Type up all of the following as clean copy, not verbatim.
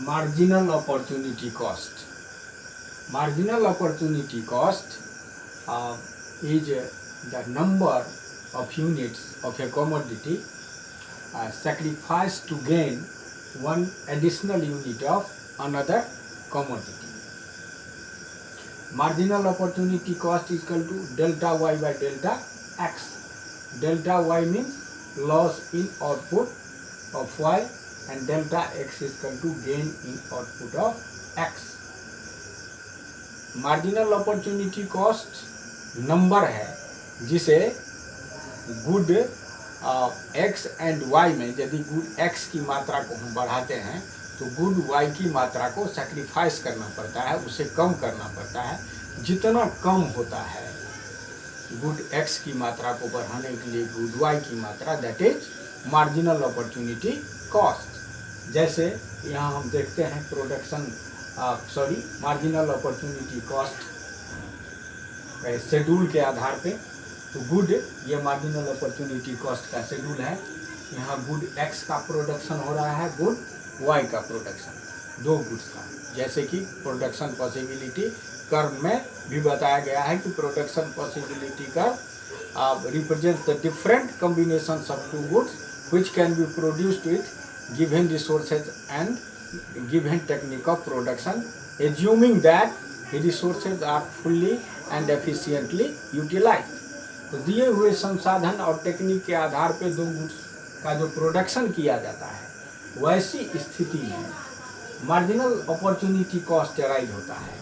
marginal opportunity cost. Marginal opportunity cost is the number of units of a commodity sacrificed to gain one additional unit of another commodity. Marginal opportunity cost is equal to delta y by delta x. Delta y means loss in output of y and delta x is equal to gain in output of x. Marginal opportunity cost number है जिसे good x and Y में यदि good x की मात्रा को हम बढ़ाते हैं तो गुड वाई की मात्रा को सैक्रिफाइस करना पड़ता है, उसे कम करना पड़ता है। जितना कम होता है गुड एक्स की मात्रा को बढ़ाने के लिए गुड वाई की मात्रा, that is marginal opportunity cost. जैसे यहाँ हम देखते हैं production marginal opportunity cost schedule के आधार पे। तो गुड, ये मार्जिनल अपॉर्चुनिटी कॉस्ट का शेड्यूल है। यहाँ गुड एक्स का प्रोडक्शन हो रहा है, गुड वाई का प्रोडक्शन, दो गुड्स का। जैसे कि प्रोडक्शन पॉसिबिलिटी कर्व में भी बताया गया है कि production possibility curve represents the different combinations of two goods which can be produced with given resources and given technique of production, assuming that the resources are fully and efficiently utilized। तो दिए हुए संसाधन और technique के आधार पे दो goods का जो प्रोडक्शन किया जाता है, वैसी स्थिति में मार्जिनल अपॉर्चुनिटी कॉस्ट अराइज होता है,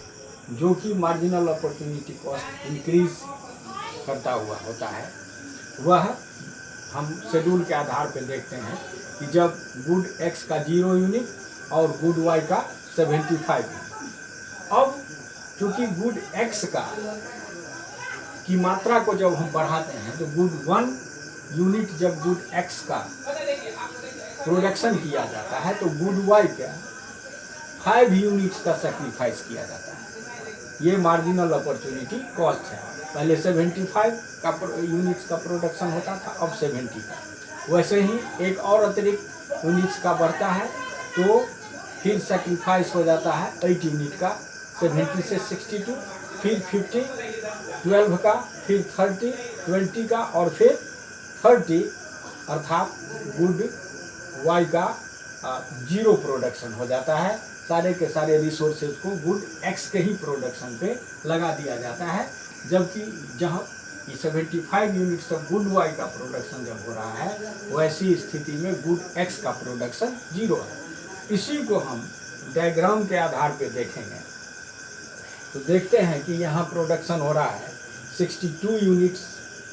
जो कि मार्जिनल अपॉर्चुनिटी कॉस्ट इंक्रीज करता हुआ होता है। वह हम शेड्यूल के आधार पे देखते हैं कि जब गुड एक्स का 0 यूनिट और गुड वाई का 75 यूनिट। अब चूंकि गुड एक्स का की मात्रा को जब हम बढ़ाते हैं तो गुड 1 यूनिट जब गुड एक्स का प्रोडक्शन किया जाता है तो गुड वाई का 5 यूनिट्स का सैक्रिफाइस किया जाता है। ये मार्जिनल अपॉर्चुनिटी कॉस्ट है। पहले 75 का यूनिट्स का प्रोडक्शन होता था, अब 70 का। वैसे ही एक और अतिरिक्त यूनिट्स का बढ़ता है तो फिर सैक्रिफाइस हो जाता है 8 यूनिट का, 70 से 62, फिर 50, 12 का, फिर 30, 20 का और फिर 30, अर्थात गुड वाई का 0 प्रोडक्शन हो जाता है। सारे के सारे रिसोर्सेज को गुड एक्स के ही प्रोडक्शन पे लगा दिया जाता है, जबकि जहाँ 75 यूनिट्स ऑफ गुड वाई का प्रोडक्शन जब हो रहा है, वैसी स्थिति में गुड एक्स का प्रोडक्शन 0 है। इसी को हम डायग्राम के आधार पे देखेंगे तो देखते हैं कि यहाँ प्रोडक्शन हो रहा है 62 यूनिट्स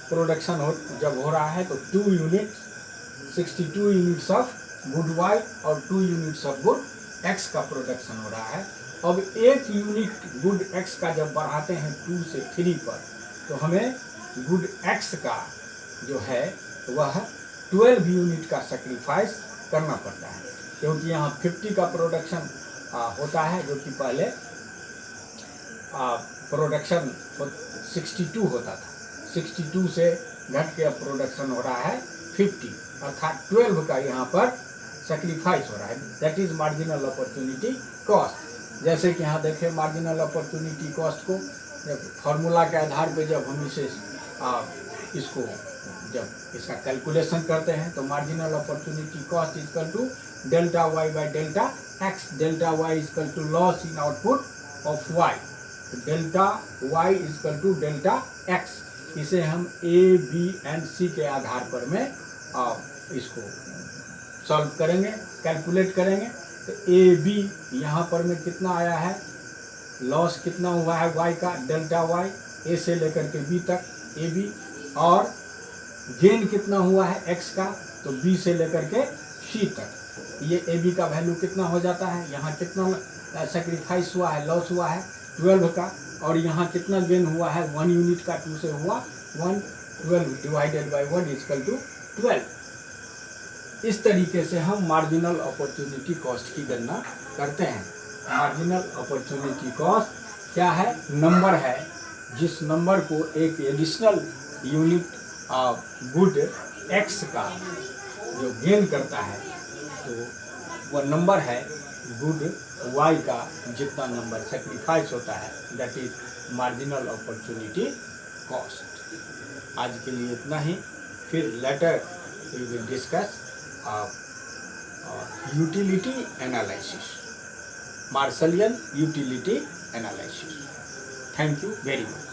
प्रोडक्शन जब हो रहा है तो 2 unit 62 units of good Y और 2 यूनिट्स ऑफ गुड एक्स का प्रोडक्शन हो रहा है। अब 1 यूनिट गुड एक्स का जब बढ़ाते हैं 2 से 3 पर तो हमें गुड एक्स का जो है वह 12 यूनिट का सेक्रीफाइस करना पड़ता है, क्योंकि यहाँ 50 का प्रोडक्शन होता है, जो कि पहले प्रोडक्शन 62 होता था। 62 से घट के अब प्रोडक्शन हो रहा है 50, अर्थात 12 का यहाँ पर सेक्रीफाइस हो रहा है। That is marginal opportunity cost. जैसे कि यहाँ देखें मार्जिनल अपॉर्चुनिटी कॉस्ट को फॉर्मूला के आधार पे जब हम इसे इसको जब इसका कैलकुलेशन करते हैं तो marginal opportunity cost is equal to delta Y by delta X. Delta Y is equal to loss in output of Y, delta Y is equal to delta X. इसे हम ए बी एंड सी के आधार पर में इसको solve करेंगे, calculate करेंगे। तो A B यहाँ पर में कितना आया है, लॉस कितना हुआ है वाई का, डेल्टा वाई ए से लेकर के बी तक ए बी, और गेन कितना हुआ है एक्स का, तो बी से लेकर के सी तक। ये ए बी का वैल्यू कितना हो जाता है, यहाँ कितना सेक्रीफाइस हुआ है, लॉस हुआ है 12 का, और यहाँ कितना गेन हुआ है 1 यूनिट का, 2 से हुआ 1, 12 डिवाइडेड बाई 1 इक्वल टू 12। इस तरीके से हम मार्जिनल अपॉर्चुनिटी कॉस्ट की गणना करते हैं। मार्जिनल अपॉर्चुनिटी कॉस्ट क्या है, नंबर है जिस नंबर को एक एडिशनल यूनिट गुड एक्स का जो गेन करता है तो वह नंबर है गुड वाई का जितना नंबर सेक्रीफाइस होता है, that is marginal opportunity cost. आज के लिए इतना ही, फिर later we will discuss utility analysis, Marshallian utility analysis. Thank you very much.